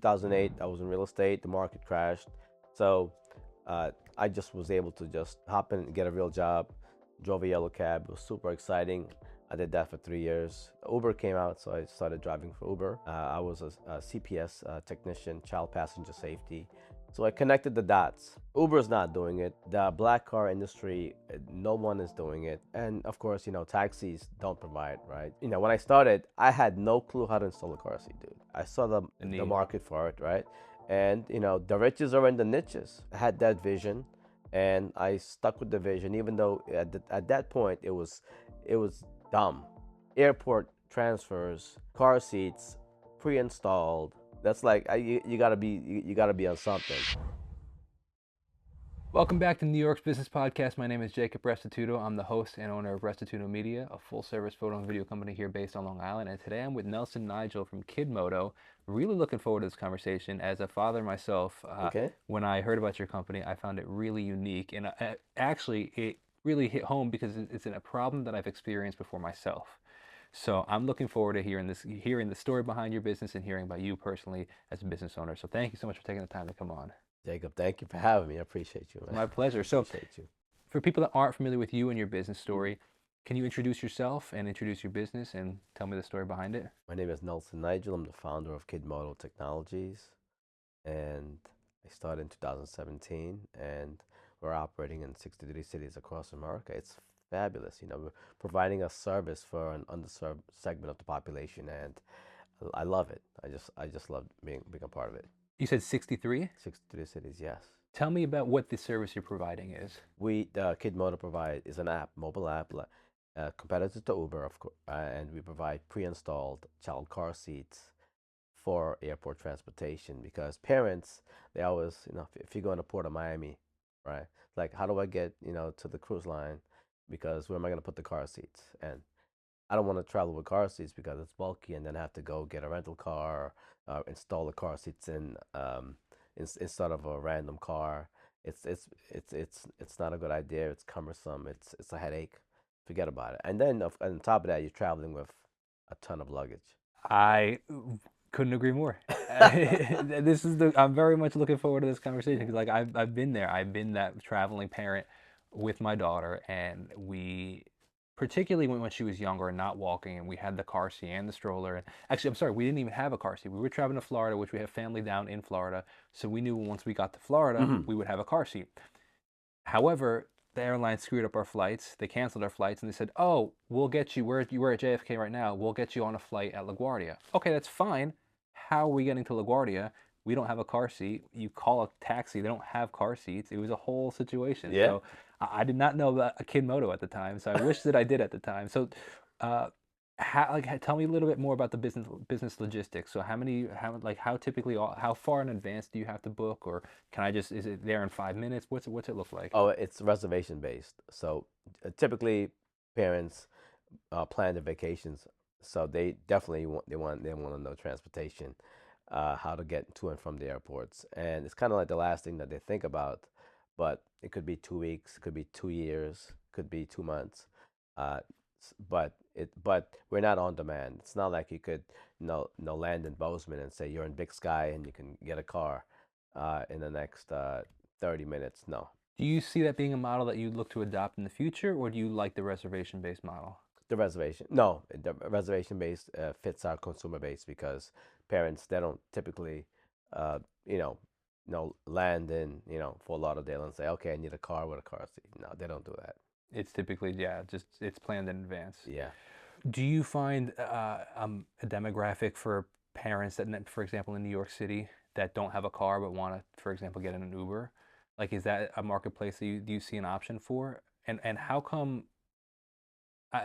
2008, I was in real estate. The market crashed, so I just was able to just hop in and get a real job. Drove a yellow cab. It was super exciting. I did that for 3 years. Uber came out, so I started driving for Uber. I was a CPS technician, child passenger safety. So I connected the dots. Uber's not doing it. The black car industry, no one is doing it. And of course, taxis don't provide, right? When I started, I had no clue how to install a car seat, dude. I saw the Need. market for it, right? And the riches are in the niches. I had that vision, and I stuck with the vision, even though at that point it was dumb. Airport transfers, car seats, pre-installed. That's like you gotta be on something. Welcome back to New York's Business Podcast. My name is Jacob Restituto. I'm the host and owner of Restituto Media, a full-service photo and video company here based on Long Island. And today I'm with Nelson Nigel from Kid Moto. Really looking forward to this conversation. As a father myself, Okay. when I heard about your company, I found it really unique. And actually, it really hit home because it's a problem that I've experienced before myself. So I'm looking forward to hearing the story behind your business and hearing about you personally as a business owner. So thank you so much for taking the time to come on. Jacob, thank you for having me. I appreciate you, man. My pleasure. So, Appreciate you. for people that aren't familiar with you and your business story, can you introduce yourself and introduce your business and tell me the story behind it? My name is Nelson Nigel. I'm the founder of Kid Moto Technologies, and I started in 2017, and we're operating in 63 cities across America. It's fabulous. We're providing a service for an underserved segment of the population, and I love it. I just love being a part of it. You said 63? 63 cities, yes. Tell me about what the service you're providing is. The Kid Moto provide is an app, mobile app, competitor to Uber, of course, and we provide pre-installed child car seats for airport transportation because parents, they always, if you go in the port of Miami, right? Like, how do I get, to the cruise line? Because where am I going to put the car seats? And I don't want to travel with car seats because it's bulky and then have to go get a rental car, install the car seats instead of a random car. It's not a good idea. It's cumbersome. It's a headache. Forget about it. And then on top of that, you're traveling with a ton of luggage. I couldn't agree more. I'm very much looking forward to this conversation because like I've been there. I've been that traveling parent with my daughter, and we particularly when she was younger and not walking, and we had the car seat and the stroller. And actually, I'm sorry, we didn't even have a car seat. We were traveling to Florida, which we have family down in Florida, so we knew once we got to Florida, Hmm. we would have a car seat. However, the airline screwed up our flights. They canceled our flights and they said, "Oh, we'll get you. We're at JFK right now. We'll get you on a flight at LaGuardia." Okay, that's fine. How are we getting to LaGuardia? We don't have a car seat. You call a taxi. They don't have car seats. It was a whole situation. Yeah. So I did not know about a Kid Moto at the time. So I wish that I did at the time. So, uh, tell me a little bit more about the business logistics. So how typically how far in advance do you have to book, or can I just is it there in 5 minutes? What's it look like? Oh, it's reservation based. So typically, parents plan their vacations, so they definitely want to know transportation, how to get to and from the airports, and it's kind of like the last thing that they think about. But it could be 2 weeks, it could be 2 years, could be 2 months, uh, but we're not on demand. It's not like you could land in Bozeman and say you're in Big Sky and you can get a car in the next 30 minutes. No. Do you see that being a model that you'd look to adopt in the future, or do you like the reservation-based model? The reservation. No, the reservation base fits our consumer base because parents, they don't typically, uh, you know, land in Fort Lauderdale and say, okay, I need a car with a car seat. No, they don't do that. It's typically, yeah, just it's planned in advance. Yeah. Do you find a demographic for parents that, for example, in New York City, that don't have a car but want to, for example, get in an Uber? Like, is that a marketplace that do you see an option for? And how come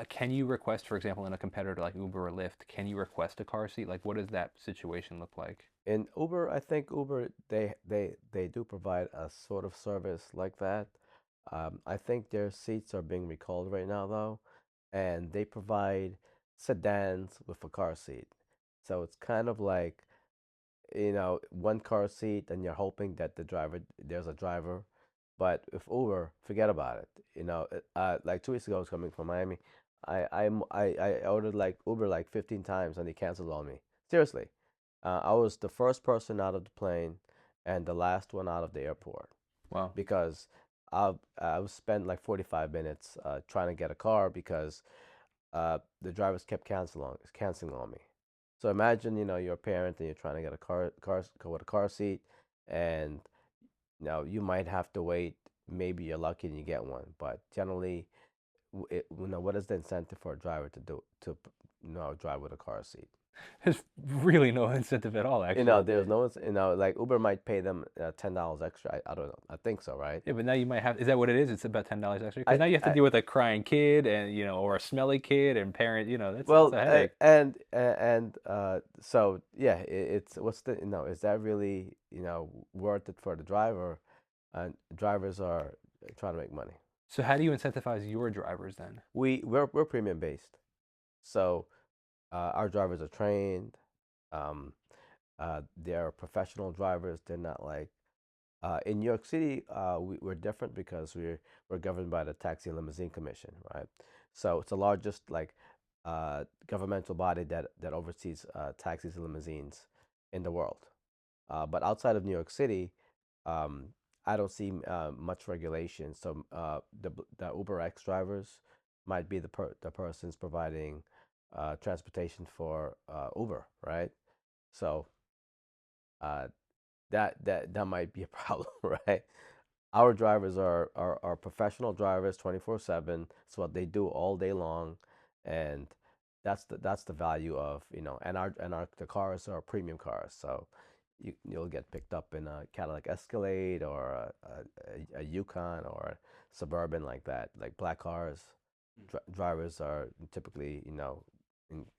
can you request, for example, in a competitor like Uber or Lyft, can you request a car seat? Like, what does that situation look like? In Uber, I think Uber they do provide a sort of service like that. I think their seats are being recalled right now though, and they provide sedans with a car seat. So it's kind of like one car seat, and you're hoping that there's a driver. But with Uber, forget about it. Like 2 weeks ago, I was coming from Miami. I ordered like Uber like 15 times, and they canceled on me. Seriously. I was the first person out of the plane and the last one out of the airport Wow. because I was spent like 45 minutes trying to get a car because the drivers kept canceling on me. So imagine, you're a parent and you're trying to get a car with a car seat, and you might have to wait. Maybe you're lucky and you get one, but generally, what is the incentive for a driver to drive with a car seat? There's really no incentive at all, actually. There's no, like Uber might pay them $10 extra. I don't know. I think so, right? Yeah, but now you might have. Is that what it is? It's about $10 extra because I, now you have to I deal with a crying kid and or a smelly kid and parent. That's Well, a headache. so yeah, it's what's the is that really worth it for the driver? And drivers are trying to make money. So how do you incentivize your drivers then? We're premium based, so our drivers are trained. Um, they're professional drivers. They're not like in New York City. We're different because we're governed by the Taxi and Limousine Commission, right? So it's the largest like governmental body that oversees taxis and limousines in the world. But outside of New York City, um, I don't see much regulation. So the Uber X drivers might be the persons providing transportation for Uber, right? So uh, that might be a problem, right? Our drivers are professional drivers, 24/7. It's what they do all day long, and that's the value of and our the cars are premium cars, so you'll get picked up in a Cadillac Escalade or a Yukon or a Suburban like that, like black cars. Drivers are typically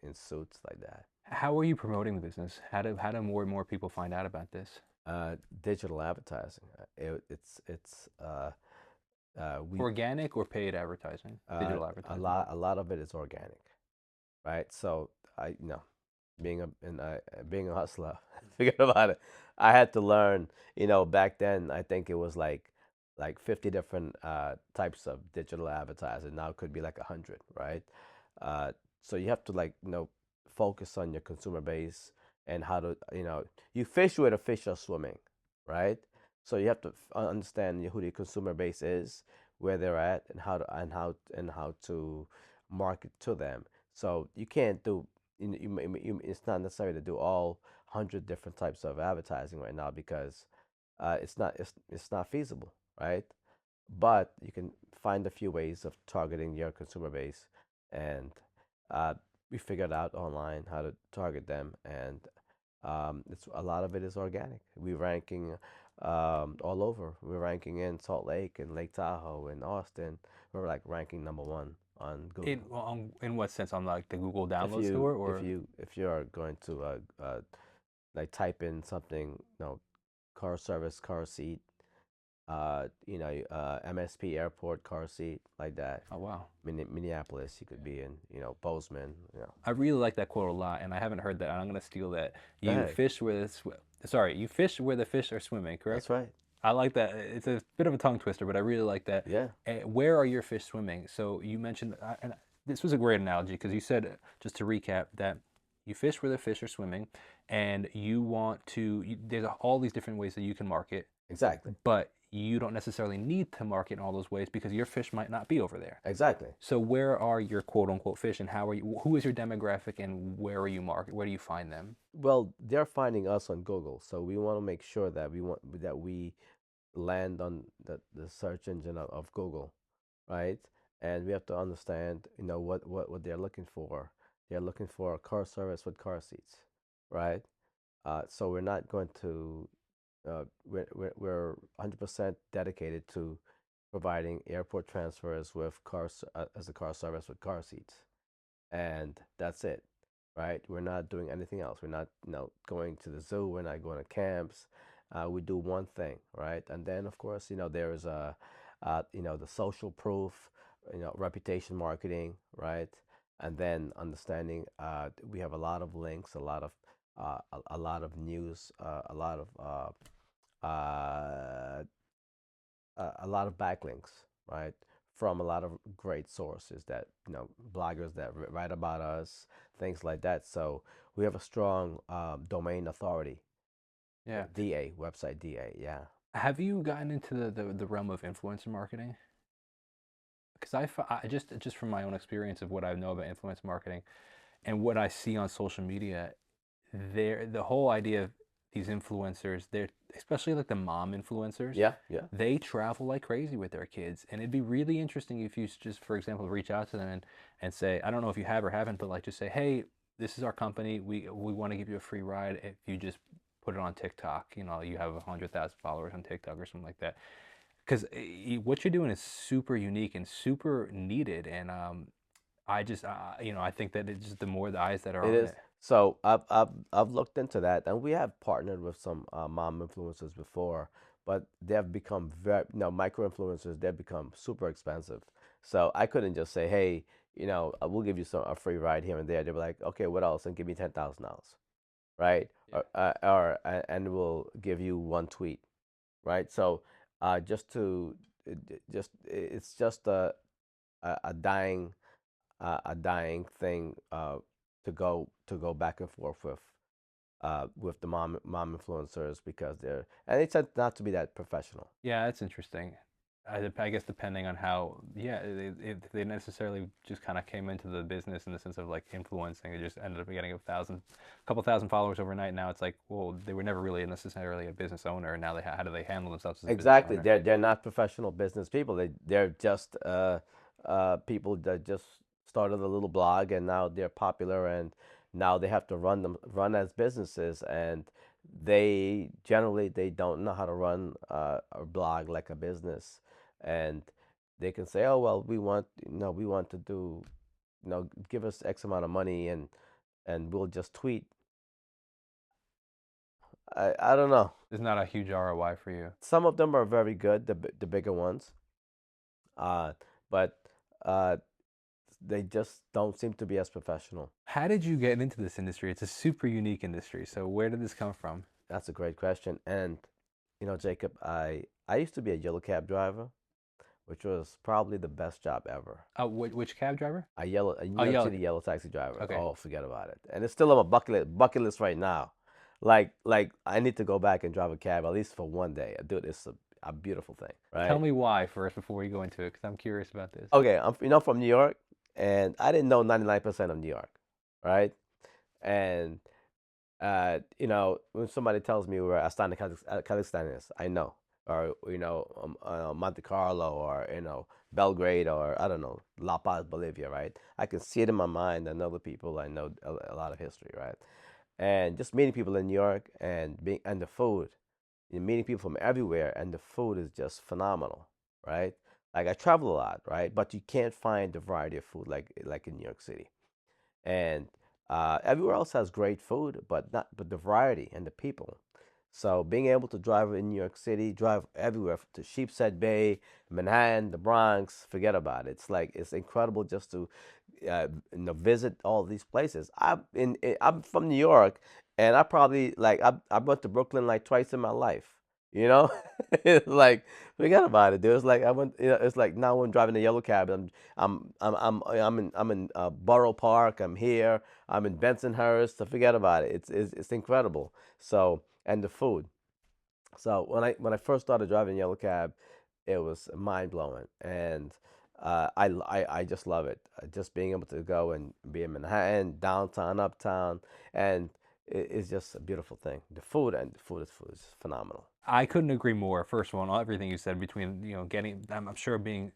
in suits like that. How are you promoting the business? How do more and more people find out about this? Digital advertising. It's we Organic or paid advertising? Digital a advertising. lot of it is organic, right? So being a hustler, forget about it. I had to learn. Back then I think it was like 50 different types of digital advertising. Now it could be like 100, right? Uh, so you have to focus on your consumer base and how to you fish where the fish are swimming, right? So you have to understand who the consumer base is, where they're at, and how to market to them. So you can't do it's not necessary to do all 100 different types of advertising right now because it's not feasible, right? But you can find a few ways of targeting your consumer base, and uh, we figured out online how to target them, and it's a lot of it is organic. We're ranking all over. We're ranking in Salt Lake and Lake Tahoe and Austin. We're like ranking number one on In Google. in what sense? On like the Google If download you store if or you if you are going to like type in something, car service, car seat, MSP airport car seat like that. oh wow. Minneapolis, you could be in, Bozeman. I really like that quote a lot, and I haven't heard that. And I'm gonna steal that. Go You ahead. fish where the sorry, you fish where the fish are swimming. That's Correct? right. I like that. It's a bit of a tongue twister, but I really like that. Yeah. Where are your fish swimming? So you mentioned, and this was a great analogy because you said, just to recap, that you fish where the fish are swimming, and you want to. There's all these different ways that you can market, Exactly. but you don't necessarily need to market in all those ways because your fish might not be over there. Exactly. So where are your quote unquote fish, and how are you? Who is your demographic, and where are you market? Where do you find them? Well, they're finding us on Google, so we want to make sure that we land on the search engine of Google, right? And we have to understand, what they're looking for. They're looking for a car service with car seats, right? So we're not going to we're 100% dedicated to providing airport transfers with cars as a car service with car seats, and that's it, right? We're not doing anything else. We're not, going to the zoo. We're not going to camps. We do one thing, right? And then, of course, there is the social proof, reputation marketing, right? And then understanding we have a lot of links, a lot of news, a lot of backlinks, right? from a lot of great sources that bloggers that write about us, things like that. So we have a strong domain authority, Yeah. DA website DA. Yeah. Have you gotten into the realm of influencer marketing? Because I just from my own experience of what I know about influencer marketing and what I see on social media, the whole idea of these influencers, they're especially like the mom influencers, Yeah. Yeah. they travel like crazy with their kids, and it'd be really interesting if you just, for example, reach out to them and say, I don't know if you have or haven't, but like just say, hey, this is our company. We want to give you a free ride if you just put it on TikTok. You know, you have 100,000 followers on TikTok or something like that. Because what you're doing is super unique and super needed, and I just I think that it's just the more the eyes that are It on is. it. So I've looked into that, and we have partnered with some mom influencers before, but they have become very, micro influencers. They've become super expensive. So I couldn't just say, hey, we'll give you a free ride here and there. They'll be like, okay, what else? And give me $10,000, right? Yeah. And we'll give you one tweet, right? So just to just it's just a dying thing to go back and forth with the mom influencers because and they tend not to be that professional. Yeah, that's interesting. I guess depending on how, yeah, if they necessarily just kind of came into the business in the sense of like influencing, they just ended up getting couple thousand followers overnight. Now it's like, well, they were never really necessarily a business owner, and now how do they handle themselves as a business Exactly, owner? they're not professional business people. They're just people that just started a little blog and now they're popular and now they have to run as businesses, and they don't know how to run a blog like a business, and they can say, oh well, we want to do, give us X amount of money, and we'll just tweet. I don't know. There's not a huge ROI for you. Some of them are very good, the bigger ones, uh, but uh, they just don't seem to be as professional. How did you get into this industry? It's a super unique industry. So where did this come from? That's a great question. And Jacob, I used to be a yellow cab driver, which was probably the best job ever. Which cab driver? A New Oh, York yeah. City yellow taxi driver. Okay. Oh, forget about it. And it's still on my bucket list right now. Like I need to go back and drive a cab at least for one day. Dude, it's a beautiful thing, Tell right? me why first before we go into it, because I'm curious about this. Okay, I'm from New York, and I didn't know 99% of New York, right? And when somebody tells me where Astana, Kazakhstan is, I know, or Monte Carlo, or Belgrade, or I don't know, La Paz, Bolivia, right? I can see it in my mind. I know the people. I know a lot of history, right? And just meeting people in New York and the food, meeting people from everywhere, and the food is just phenomenal, right? Like I travel a lot, right? But you can't find the variety of food like in New York City, and everywhere else has great food, but the variety and the people. So being able to drive in New York City, drive everywhere to Sheepshead Bay, Manhattan, the Bronx, forget about it. It's incredible just to visit all these places. I'm from New York, and I probably I went to Brooklyn like twice in my life. You know, it's like forget about it, dude. It's like I went. It's like now when driving a yellow cab. I'm in Borough Park. I'm here. I'm in Bensonhurst. So forget about it. It's incredible. So and the food. So when I first started driving yellow cab, it was mind blowing, and I just love it. Just being able to go and be in Manhattan, downtown, uptown, and it's just a beautiful thing. The food is phenomenal. I couldn't agree more. First of all, on everything you said between, getting, I'm sure being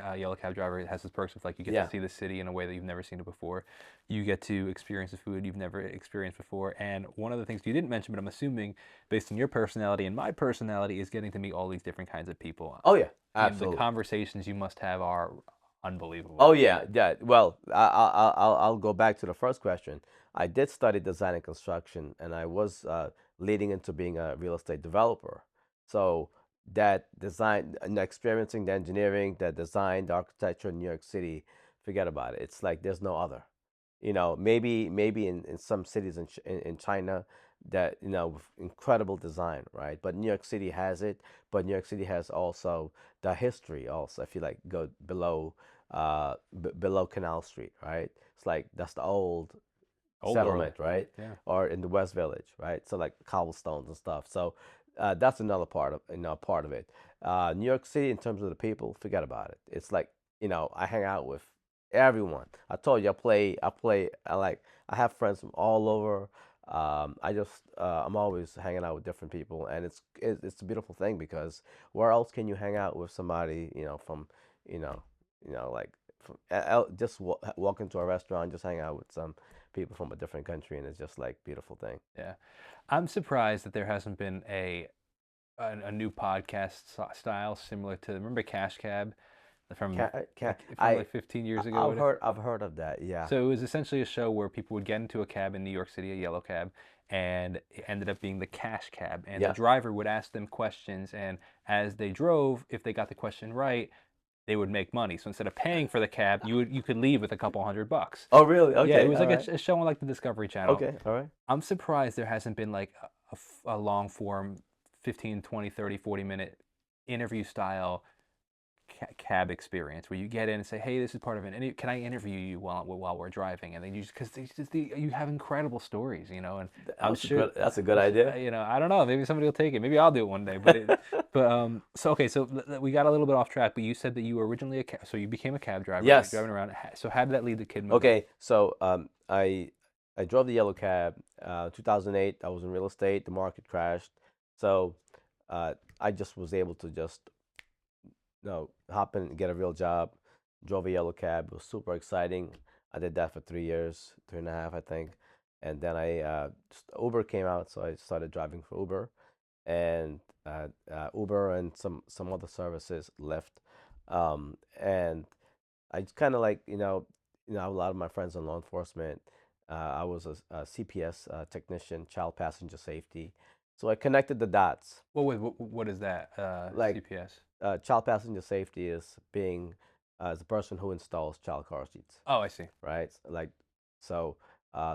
a yellow cab driver has its perks of like you get to Yeah. see the city in a way that you've never seen it before. You get to experience the food you've never experienced before. And one of the things you didn't mention, but I'm assuming based on your personality and my personality, is getting to meet all these different kinds of people. Oh yeah, The absolutely. conversations you must have are Oh unbelievable. yeah, yeah. Well, I'll go back to the first question. I did study design and construction, and I was leading into being a real estate developer. So that design and experiencing the engineering, the design, the architecture in New York City, forget about it. It's like there's no other. Maybe in some cities in China, that with incredible design, right? But New York City has it, but New York City has also the history. Also, if you like go below, below Canal Street, right? It's like that's the old Old world. settlement, right? Yeah. Or in the West Village, right? So like cobblestones and stuff. So that's another part of it. New York City, in terms of the people, forget about it. It's like I hang out with everyone. I told you I have friends from all over. I'm always hanging out with different people, and it's a beautiful thing because where else can you hang out with somebody from you know like just walk into a restaurant, just hang out with some people from a different country, and it's just like beautiful thing. Yeah. I'm surprised that there hasn't been a new podcast style similar to, remember Cash Cab from Can from like 15 years ago? I've heard of that. Yeah. So it was essentially a show where people would get into a cab in New York City, a yellow cab, and it ended up being the cash cab. And the Yeah. driver would ask them questions, and as they drove, if they got the question right, they would make money. So instead of paying for the cab, you could leave with a couple $100. Oh, really? Yeah, it Okay. was All like right. a show on like the Discovery Channel. Okay. All right. I'm surprised there hasn't been like a long form 15, 20, 30, 40 minute interview style cab experience where you get in and say, "Hey, this is part of it. Can I interview you while we're driving?" And then you because you have incredible stories, And I'm sure, That's a good idea. I don't know. Maybe somebody will take it. Maybe I'll do it one day. So okay. So we got a little bit off track. But you said that you were originally so you became a cab driver. You're Yes. driving around. So how did that lead to Kid Moto? Okay. So I drove the yellow cab. 2008. I was in real estate. The market crashed. So I just was able to just hop in and get a real job. Drove a yellow cab. It was super exciting. I did that for 3 years, 3.5, I think. And then Uber came out, so I started driving for Uber, and Uber and some other services, Lyft, and I just kind of like a lot of my friends in law enforcement. I was a CPS technician, child passenger safety, so I connected the dots. What is that? Like CPS. child passenger safety is being as a person who installs child car seats, Oh, I see. right? Like so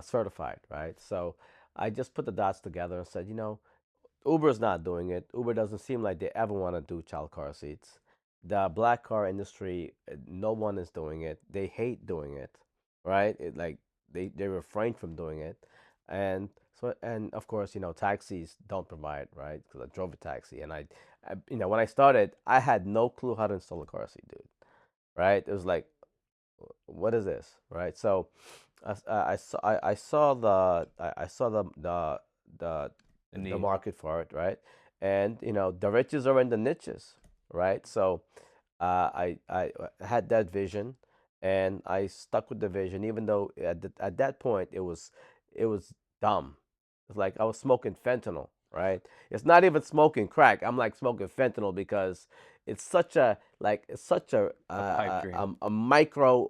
certified, right? So I just put the dots together and said, Uber's not doing it. Uber doesn't seem like they ever want to do child car seats. The black car industry, no one is doing it. They hate doing it, right? Like they refrain from doing it, and and of course taxis don't provide, right? Because I drove a taxi, and when I started, I had no clue how to install a car seat, dude. Right? It was like, what is this, right? So I saw the The the need. market for it, right? And the riches are in the niches, right? So I had that vision, and I stuck with the vision, even though at that point it was dumb. It's like I was smoking fentanyl, right? It's not even smoking crack. I'm like smoking fentanyl because A pipe dream. a micro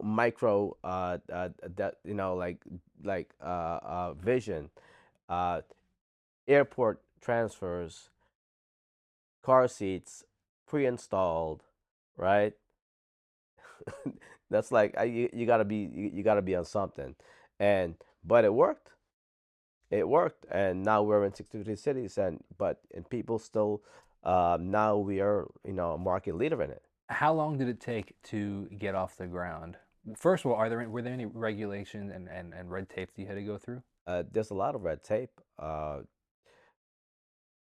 that vision, uh, airport transfers, car seats, pre-installed, right? That's like you gotta be on something, and but it worked. It worked, and now we're in 63 cities, and people still, now we are a market leader in it. How long did it take to get off the ground? First of all, were there any regulations and red tape that you had to go through? There's a lot of red tape.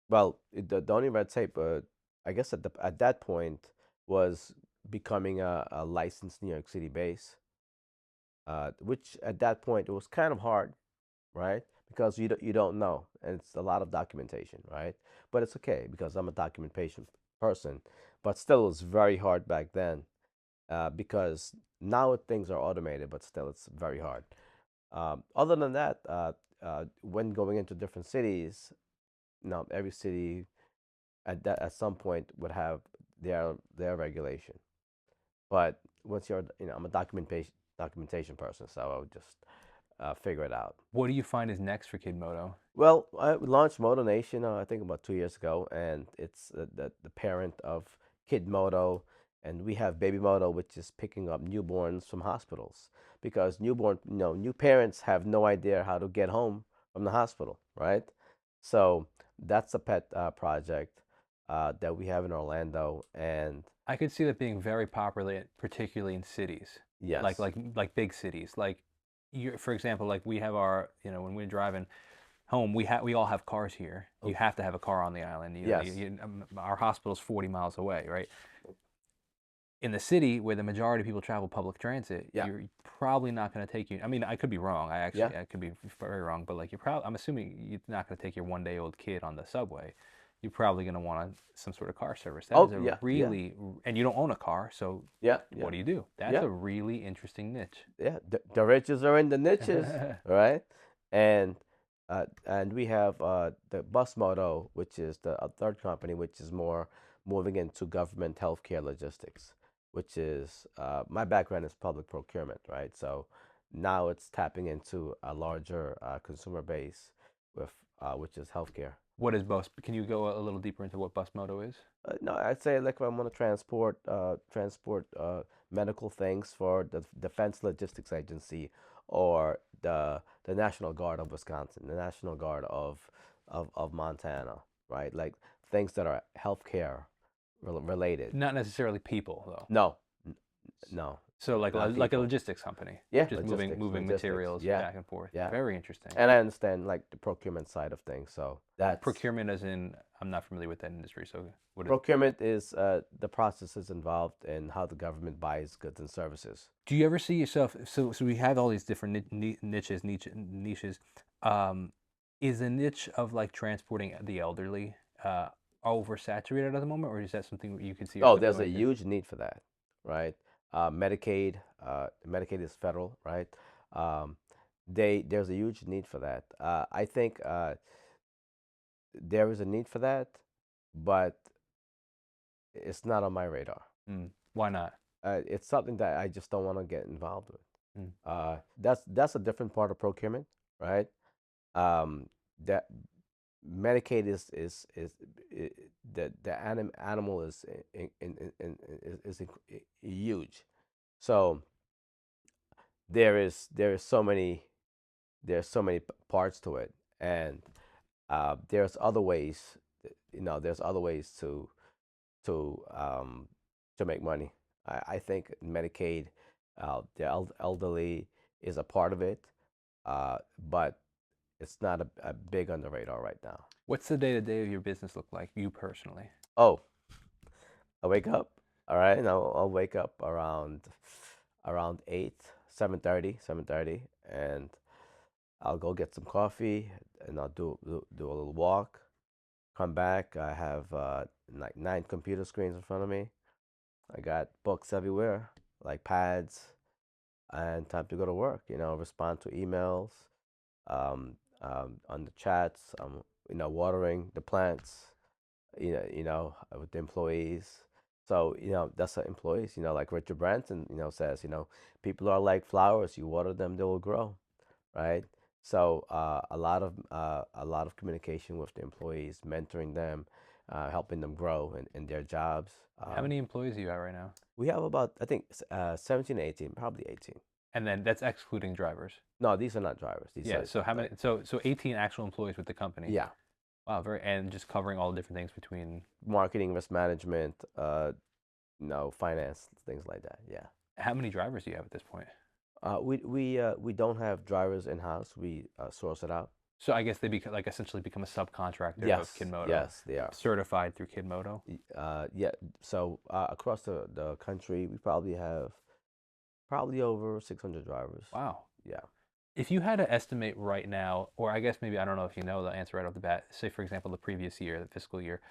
Well, the only red tape, I guess at that point, was becoming a licensed New York City base, which at that point it was kind of hard, right? Because you don't know, and it's a lot of documentation, right? But it's okay because I'm a documentation person. But still, it's very hard back then, because now things are automated, but still, it's very hard. Other than that, when going into different cities, every city at some point would have their regulation. But once I'm a documentation person, so I would just figure it out. What do you find is next for Kid Moto? Well, I launched Moto Nation, I think about 2 years ago, and it's the parent of Kid Moto, and we have Baby Moto, which is picking up newborns from hospitals because new parents have no idea how to get home from the hospital, right? So that's a pet project that we have in Orlando, and I could see that being very popular, particularly in cities, like yes, big cities. Like you, for example, like we have our, when we're driving home, we all have cars here. You oh, have to have a car on the island. yes, Our hospital's 40 miles away, right? In the city where the majority of people travel public transit, yeah, you're probably not going to take you. I mean, I could be wrong. yeah, I could be very wrong, but like you're probably, I'm assuming you're not going to take your 1 day old kid on the subway. You're probably going to want some sort of car service. That is oh, a yeah, yeah, really, and you don't own a car, so yeah, yeah, what do? That's yeah, a really interesting niche. yeah. The riches are in the niches, right? And and we have the Bus Moto, which is the third company, which is more moving into government healthcare logistics, which is my background is public procurement, right? So now it's tapping into a larger consumer base with which is healthcare. What is bus? Can you go a little deeper into what bus moto is? No, I'd say like if I'm gonna transport medical things for the Defense Logistics Agency or the National Guard of Wisconsin, the National Guard of Montana, right? Like things that are healthcare related. Not necessarily people though. No, n- no, So not like a people. logistics company, Yeah, just logistics, moving logistics. materials Yeah, back and forth. yeah. Very interesting. And I understand like the procurement side of things. So that's Procurement as in, I'm not familiar with that industry, so what is it? procurement is the processes involved in how the government buys goods and services. Do you ever see yourself, so we have all these different niches. Um, is the niche of like transporting the elderly oversaturated at the moment, or is that something you could see Oh, yourself there's a going to? huge need for that, right? Medicaid is federal, right? Um, there's a huge need for that. I think there is a need for that, but it's not on my radar. Why not? It's something that I just don't want to get involved with. Mm. That's a different part of procurement, right? That Medicaid is I the animal is huge. So there is so many parts to it, and there's other ways. There's other ways to um, to make money. I think Medicaid, the elderly is a part of it, but it's not a big on the radar right now. What's the day to day of your business look like, you personally? Oh, I wake up. All right, and I'll wake up around 8, 7:30, and I'll go get some coffee, and I'll do a little walk. Come back. I have like 9 computer screens in front of me. I got books everywhere, like pads, and time to go to work. Respond to emails, on the chats. Watering the plants. With the employees. So that's the employees. Like Richard Branson, says, people are like flowers. You water them, they will grow, right? So a lot of communication with the employees, mentoring them, helping them grow in their jobs. How many employees do you have right now? We have about I think 17, 18, probably 18. And then that's excluding drivers. No, these are not drivers. These Yeah. are So how many? like So 18 actual employees with the company. yeah, Wow. And just covering all the different things between. marketing, risk management, finance, things like that. Yeah. How many drivers do you have at this point? We don't have drivers in house. We source it out. So I guess they become like essentially become a subcontractor of Yes, Kid Moto, yes, they are. certified through Kid Moto. Yeah. So across the country, we probably have probably over 600 drivers. Wow. Yeah. If you had to estimate right now, or I guess maybe I don't know if you know the answer right off the bat. Say for example, the previous year, the fiscal year,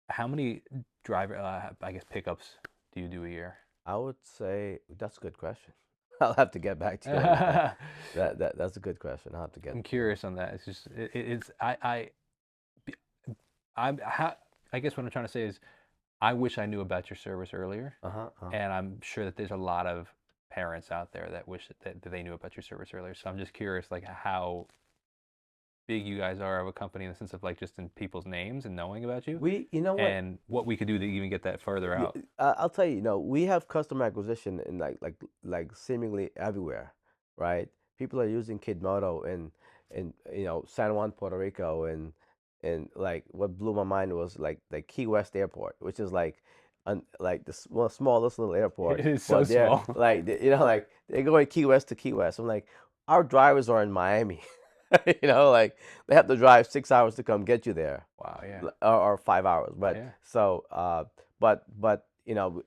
how many driver, I guess pickups do you do a year? I would say that's a good question. I'll have to get back to you on that. That's a good question. I'll have to get. I'm curious on that. It's just it's how, I guess what I'm trying to say is I wish I knew about your service earlier, Uh-huh, uh-huh. and I'm sure that there's a lot of parents out there that wish that they knew about your service earlier. So I'm just curious, like how big you guys are of a company in the sense of like just in people's names and knowing about you, You know what? and what we could do to even get that further out. I'll tell you, we have customer acquisition in like seemingly everywhere, right? People are using Kid Moto in San Juan, Puerto Rico, and And like what blew my mind was like Key West Airport, which is like the smallest little airport, It is so but they're small. like like they're going Key West to Key West. I'm like, our drivers are in Miami, like they have to drive 6 hours to come get you there, Wow, yeah. or 5 hours. But Yeah. so but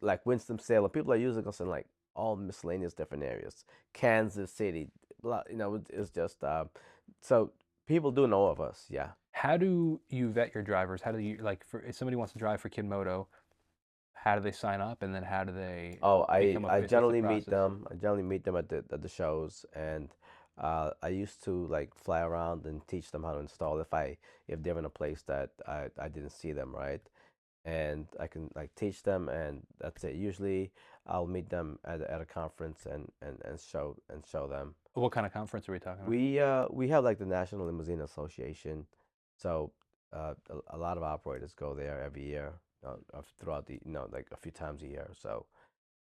like Winston-Salem, people are using us in like all miscellaneous different areas, Kansas City, it's just so people do know of us, yeah. How do you vet your drivers? How do you like for if somebody wants to drive for Kid Moto, how do they sign up and then how do they Oh, become a what's the generally meet process? them. I generally meet them at the shows, and I used to like fly around and teach them how to install if they're in a place that I didn't see them, right, and I can like teach them, and that's it. Usually, I'll meet them at a conference and show them. What kind of conference are we talking about? We have like the National Limousine Association, so a lot of operators go there every year, throughout the like a few times a year. So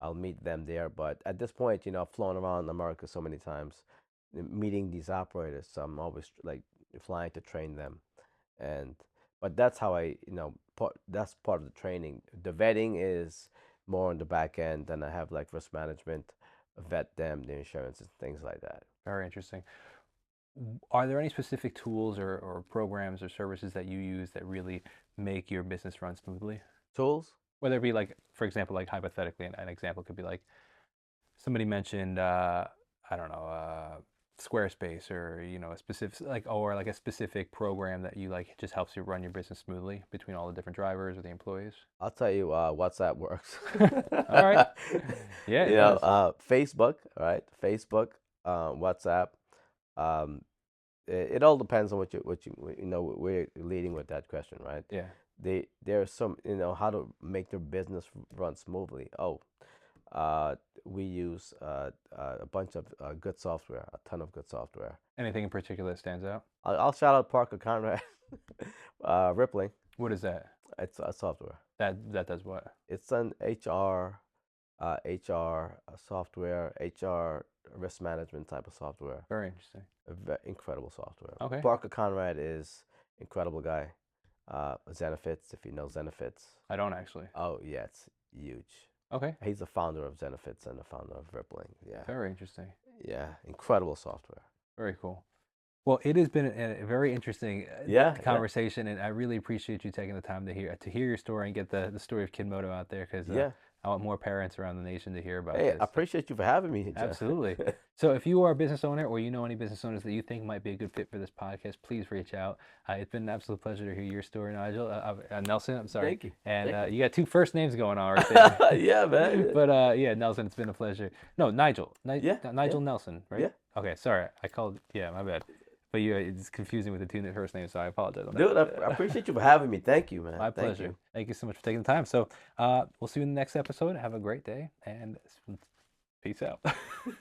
I'll meet them there. But at this point, I've flown around America so many times, meeting these operators. So I'm always like flying to train them, and but that's how that's part of the training. The vetting is more on the back end, and I have like risk management, vet them, the insurance and things like that. Very interesting. Are there any specific tools or programs or services that you use that really make your business run smoothly? Tools? Whether it be like, for example, like hypothetically, an example could be like somebody mentioned, I don't know, Squarespace or a specific or like a specific program that you like just helps you run your business smoothly between all the different drivers or the employees. I'll tell you, WhatsApp works. All right. Yeah, it does. Facebook, right? Facebook, WhatsApp. Um, it all depends on we're leading with that question, right? Yeah. There's some, how to make their business run smoothly. Oh, we use a bunch of good software, a ton of good software. Anything in particular that stands out? I'll shout out Parker Conrad, Rippling. What is that? It's a software. That does what? It's an HR software, HR risk management type of software. Very interesting. Incredible software. Okay. Parker Conrad is incredible guy. Zenefits, if you know Zenefits. I don't actually. Oh yeah, it's huge. Okay. He's the founder of Zenefits and the founder of Rippling. Yeah, Very interesting. yeah, incredible software. Very cool. Well, it has been a very interesting Yeah, yeah. conversation, and I really appreciate you taking the time to hear your story and get the story of Kid Moto out there because Yeah. I want more parents around the nation to hear about Hey, this. I appreciate you for having me, Jeff. Absolutely. So if you are a business owner or you know any business owners that you think might be a good fit for this podcast, please reach out. It's been an absolute pleasure to hear your story, Nigel. Nelson, I'm sorry. Thank you. And Thank you got two first names going on right there. Yeah, man. But yeah, Nelson, it's been a pleasure. No, Nigel. Yeah, Nigel yeah. Nelson, right? Yeah. Okay, sorry. I called, yeah, my bad. But it's confusing with the two first names, so I apologize on that. Dude, I appreciate you for having me. Thank you, man. My Thank pleasure. you. Thank you so much for taking the time. So we'll see you in the next episode. Have a great day and peace out.